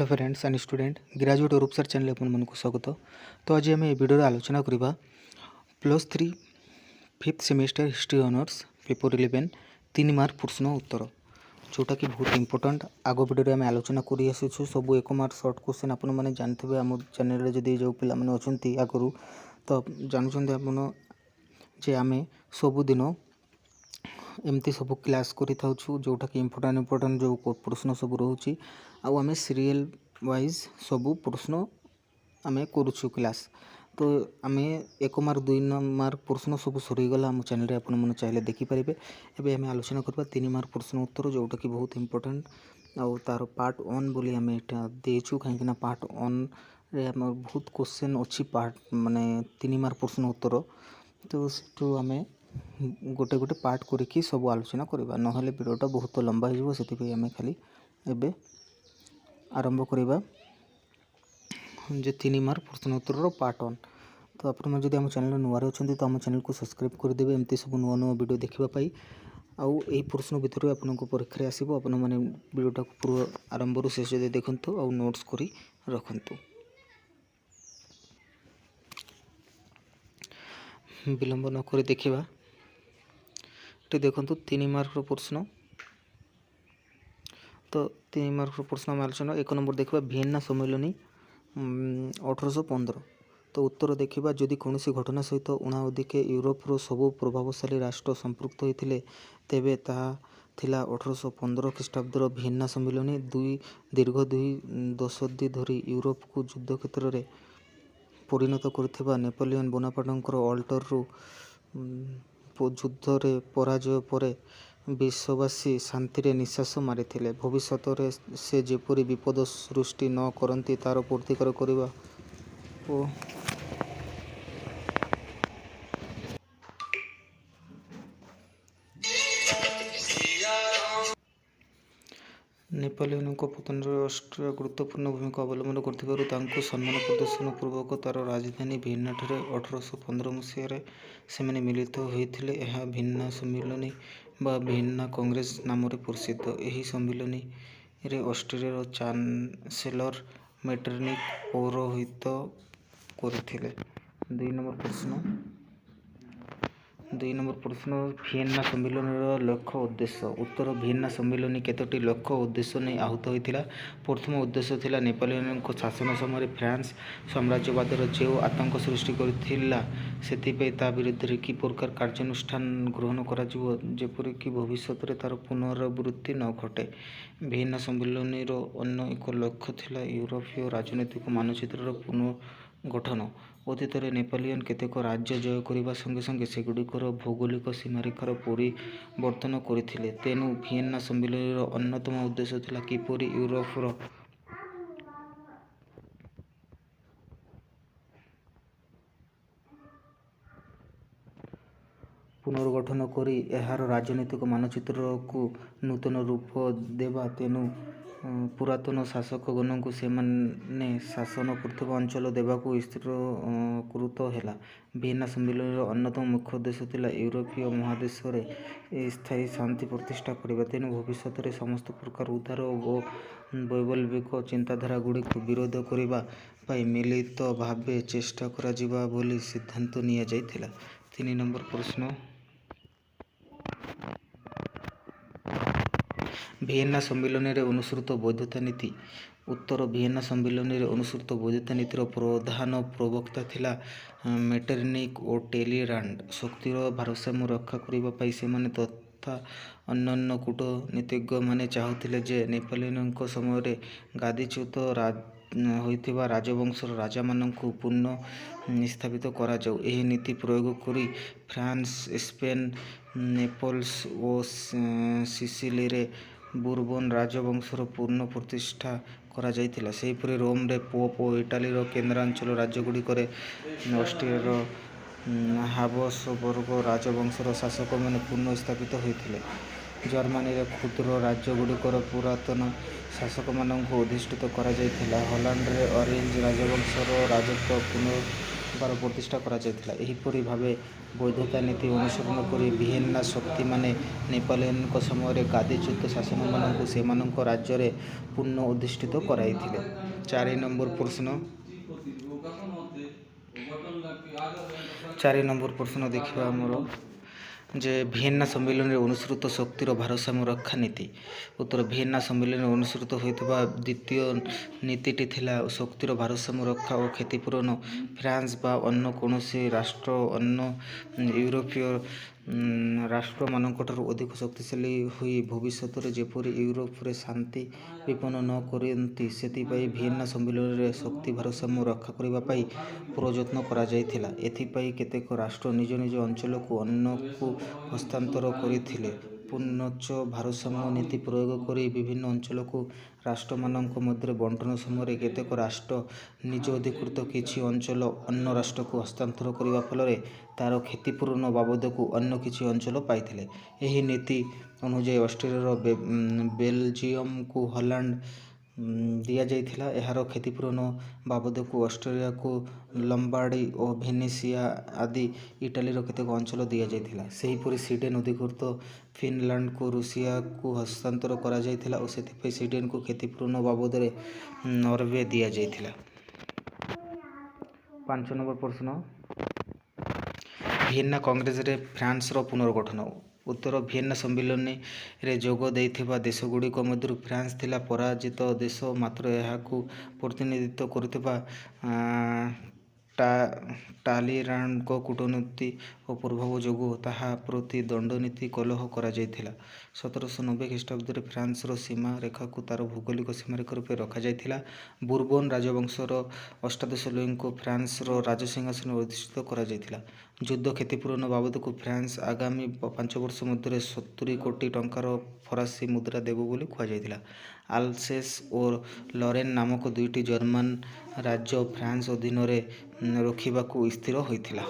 Hello friends and student graduate रूपसर channel आपको स्वागत। तो आज आम भिडियो आलोचना करवा +3 5th semester history honours paper 11 3 mark प्रश्न उत्तर जोटा कि बहुत इंपोर्टेंट। आग भिडियो आम आलोचना कर सब 1 मार्क सर्ट क्वेश्चन आप जानते आम चैनल जदि जो पिला अच्छा आगु तो जानते आप आम सबुदिन एमती सब क्लास करूँ जोटा कि इंपोर्टेंट जो प्रश्न सब रोचे आम सीरियल वाइज सब प्रश्न आम करुँ क्लास। तो आम 1 मार्क 2 मार्क प्रश्न सब सरीगला आम चैनल आपने चाहिए देखिपारे। एवं आम आलोचना करवा 3 मार्क प्रश्न उत्तर जोटा कि बहुत इंपोर्टेंट आउ तार पार्ट 1 बोली आम यहाँ देचु कहीं पार्ट 1 रे आम बहुत क्वेश्चन अच्छी पार्ट माने 3 मार्क प्रश्न उत्तर। तो से आम गोटे गोटे पार्ट करी सब आलोचना करवा ना वीडियोटा बहुत लंबा हो आम खाली एबे आरंभ करवा जे 3 मार्क प्रश्न उत्तर पार्ट 1। तो आपन जब आम चैनल नुआ अच्छा तो आम चैनल को सब्सक्राइब करदे एमती सब नुआ नुआ वीडियो देखापी आउ यही प्रश्न भितर आपन परीक्षा आसो आपने वीडियोटा पूरा आरंभ रू शेष देखु आउ नोट्स कर रखु। विलंब नक देखा ये देखु 3 मार्क प्रश्न। तो 3 मार्क प्रश्न आम आलोचना 1 नंबर देखा वियेना सम्मेलन 1815। तो उत्तर देखा जदि कौन घटना सहित 19 यूरोपर सबु प्रभावशाली राष्ट्र संपृक्त होते तेबे ताहा थिला 1815 ख्रीष्टाब्दर वियेना सम्मेलन। दीर्घ 2 दशंधि धरी यूरोप को युद्ध क्षेत्र में परिणत कर नेपोलियन बोनापार्टଙ୍କର अल्टरु युद्ध रे पराजय पर विश्ववासी शांति निश्वास मारी भविष्य से जेपरी विपद सृष्टि न करती तार प्रतिकार करवा ओ नेपोलियन पतन ऑस्ट्रिया गुरुत्वपूर्ण भूमिका अवलंबन कर सम्मान प्रदर्शन पूर्वक तार राजधानी वियेना ठारे 1815 मसीह से मिलित होते। यह वियेना सम्मेलन बा वियेना कांग्रेस नाम प्रसिद्ध। यही सम्मेलन रे ऑस्ट्रिया चांसेलर मेटरनिख पौरोहित्य करथिले। 2 नंबर प्रश्न वियेना सम्मेलन लक्ष्य उद्देश्य उत्तर वियेना सम्मेलन केतोटी लक्ष्य उद्देश्य नहीं आहूत होता। प्रथम उद्देश्य थिला नेपोलियन शासन समय फ्रांस साम्राज्यवादर जो आतंक सृष्टि करथिला सेतिपई ता विरुद्ध कि प्रकार कार्यानुष्ठान ग्रहण करा जेपरिक भविष्य में तार पुनरावृत्ति न घटे। वियेना सम्मेलन अन्य एक लक्ष्य थिला यूरोपीय राजनैतिक मानचित्र पुनर्गठन। अतीत में नेपोलियन केतेक राज्य जय करने संगे संगे सेगुड़िकर भौगोलिक सीमारेखार परिवर्तन करथिले। तेणु वियेना सम्मेलन अन्यतम उद्देश्य थिला किपरि यूरोपर पुनर्गठन करी एहार राजनैतिक मानचित्र को नूतन रूप देवा। तेणु पुरातन शासकगण को सेमाने शासन करथिबा अंचल देवाकू स्थिरीकृत हैला। वियेना सम्मेलन अन्यतम मुख्य उद्देश्य थिला यूरोपीय महादेश में स्थायी शांति प्रतिष्ठा करबा। तेणु भविष्य में समस्त प्रकार उदार और वैप्लविक चिंताधारा गुड़िक विरोध करने मिलित भावे चेष्टा करा जिबा बोली सिद्धांत निया जाइथिला। 3 नंबर प्रश्न वियेना सम्मेलन अनुसृत वैधता नीति उत्तर वियेना सम्मेलन अनुसृत वैधता नीतिर प्रधान प्रवक्ता थिला मेटरनिख और टेलीरांड। शक्तिर भारसाम्य रक्षा करने से तथा अन्य कूटनीतिज्ञ मैंने चाहूले जे नेपोलियन समय गादीच्युत होइथिबा राजवंशर राजा माननकु पुनः स्थापित करा जाऊ। एही नीति प्रयोग करी फ्रांस स्पेन नेपल्स और सिसिली रे बुर्बन राजवंशर पूर्ण प्रतिष्ठा करा जाइथिला। सेहीपरि रोम रे पोप और इटालीर केन्द्रांचल राज्यगुड़िक ऑस्ट्रियार हाबसबर्ग राजवंशर शासक मैंने पुनः स्थापित होते। जर्मनी रे क्षुद्र राज्यगुड़िकर पुरातन शासक मानक अधिष्ठित करा जाइथिला। हॉलैंड रे ऑरेंज राजवंशर राजत्व ସଭାର ପ୍ରତିଷ୍ଠା କରାଯାଇଥିଲା। ଏହିପରି ଭାବେ ବୈଧତା ନୀତି ଅନୁସରଣ କରି ଭିଏନା ଶକ୍ତିମାନେ ନେପୋଲିୟନଙ୍କ ସମୟରେ ଗାଦିଚ୍ୟୁତ ଶାସକମାନଙ୍କୁ ସେମାନଙ୍କ ରାଜ୍ୟରେ ପୁନଃ ଅଧିଷ୍ଠିତ କରାଇଥିଲେ। 4 ନମ୍ବର ପ୍ରଶ୍ନ ଦେଖିବା ଆମର ଯେ ଭିଏନା ସମ୍ମିଳନୀରେ ଅନୁସୃତ ଶକ୍ତିର ଭାରସାମ୍ୟ ରକ୍ଷା ନୀତି। ଉତ୍ତର ଭିଏନା ସମ୍ମିଳନୀରେ ଅନୁସୃତ ହୋଇଥିବା ଦ୍ୱିତୀୟ ନୀତିଟି ଥିଲା ଶକ୍ତିର ଭାରସାମ୍ୟ ରକ୍ଷା ଓ କ୍ଷତିପୂରଣ। ଫ୍ରାନ୍ସ ବା ଅନ୍ୟ କୌଣସି ରାଷ୍ଟ୍ର ଅନ୍ୟ ୟୁରୋପୀୟ ରାଷ୍ଟ୍ରମାନଙ୍କଠାରୁ ଅଧିକ ଶକ୍ତିଶାଳୀ ହୋଇ ଭବିଷ୍ୟତରେ ଯେପରି ୟୁରୋପରେ ଶାନ୍ତି ବିପନ୍ନ ନ କରନ୍ତି ସେଥିପାଇଁ ଭିଏନା ସମ୍ମିଳନୀରେ ଶକ୍ତି ଭାରସାମ୍ୟ ରକ୍ଷା କରିବା ପାଇଁ ପ୍ରଯତ୍ନ କରାଯାଇଥିଲା। ଏଥିପାଇଁ କେତେକ ରାଷ୍ଟ୍ର ନିଜ ନିଜ ଅଞ୍ଚଳକୁ ଅନ୍ୟକୁ ହସ୍ତାନ୍ତର କରିଥିଲେ। ପୁନଶ୍ଚ ଭାରସାମ୍ୟ ନୀତି ପ୍ରୟୋଗ କରି ବିଭିନ୍ନ ଅଞ୍ଚଳକୁ ରାଷ୍ଟ୍ରମାନଙ୍କ ମଧ୍ୟରେ ବଣ୍ଟନ ସମୟରେ କେତେକ ରାଷ୍ଟ୍ର ନିଜ ଅଧିକୃତ କିଛି ଅଞ୍ଚଳ ଅନ୍ୟ ରାଷ୍ଟ୍ରକୁ ହସ୍ତାନ୍ତର କରିବା ଫଳରେ ତା'ର କ୍ଷତିପୂରଣ ବାବଦକୁ ଅନ୍ୟ କିଛି ଅଞ୍ଚଳ ପାଇଥିଲେ। ଏହି ନୀତି ଅନୁଯାୟୀ ଅଷ୍ଟ୍ରିଆର ବେଲଜିୟମକୁ ହଲାଣ୍ଡ ଦିଆଯାଇଥିଲା। ଏହାର କ୍ଷତିପୂରଣ ବାବଦକୁ ଅଷ୍ଟ୍ରିଆକୁ ଲମ୍ବାର୍ଡି ଓ ଭେନେସିଆ ଆଦି ଇଟାଲୀର କେତେକ ଅଞ୍ଚଳ ଦିଆଯାଇଥିଲା। ସେହିପରି ସ୍ୱିଡେନ ଅଧିକୃତ ଫିନଲାଣ୍ଡକୁ ରୁଷିଆକୁ ହସ୍ତାନ୍ତର କରାଯାଇଥିଲା ଓ ସେଥିପାଇଁ ସ୍ୱିଡେନକୁ କ୍ଷତିପୂରଣ ବାବଦରେ ନରୱେ ଦିଆଯାଇଥିଲା। 5 ନମ୍ବର ପ୍ରଶ୍ନ ଭିଏନା କଂଗ୍ରେସରେ ଫ୍ରାନ୍ସର ପୁନର୍ଗଠନ। ଉତ୍ତର ଭିଏନା ସମ୍ମିଳନୀରେ ଯୋଗ ଦେଇଥିବା ଦେଶଗୁଡ଼ିକ ମଧ୍ୟରୁ ଫ୍ରାନ୍ସ ଥିଲା ପରାଜିତ ଦେଶ। ମାତ୍ର ଏହାକୁ ପ୍ରତିନିଧିତ୍ୱ କରୁଥିବା ଟାଲିରାଣ୍ଡଙ୍କ କୂଟନୀତି ଓ ପ୍ରଭାବ ଯୋଗୁଁ ତାହା ପ୍ରତି ଦଣ୍ଡନୀତି କଲହ କରାଯାଇଥିଲା। 1790 ଖ୍ରୀଷ୍ଟାବ୍ଦରେ ଫ୍ରାନ୍ସର ସୀମା ରେଖାକୁ ତା'ର ଭୌଗୋଳିକ ସୀମାରେଖା ରୂପେ ରଖାଯାଇଥିଲା। ବୁର୍ବନ ରାଜବଂଶର ଅଷ୍ଟାଦଶ ଲୁଇଙ୍କୁ ଫ୍ରାନ୍ସର ରାଜସିଂହାସନରେ ଅଧିଷ୍ଠିତ କରାଯାଇଥିଲା। ଯୁଦ୍ଧ କ୍ଷତିପୂରଣ ବାବଦକୁ ଫ୍ରାନ୍ସ ଆଗାମୀ 5 ବର୍ଷ ମଧ୍ୟରେ 70 କୋଟି ଟଙ୍କାର ଫରାସୀ ମୁଦ୍ରା ଦେବ ବୋଲି କୁହାଯାଇଥିଲା। ଆଲସେସ୍ ଓ ଲରେନ୍ ନାମକ ଦୁଇଟି ଜର୍ମାନ ରାଜ୍ୟ ଫ୍ରାନ୍ସ ଅଧୀନରେ ରଖିବାକୁ ସ୍ଥିର ହୋଇଥିଲା।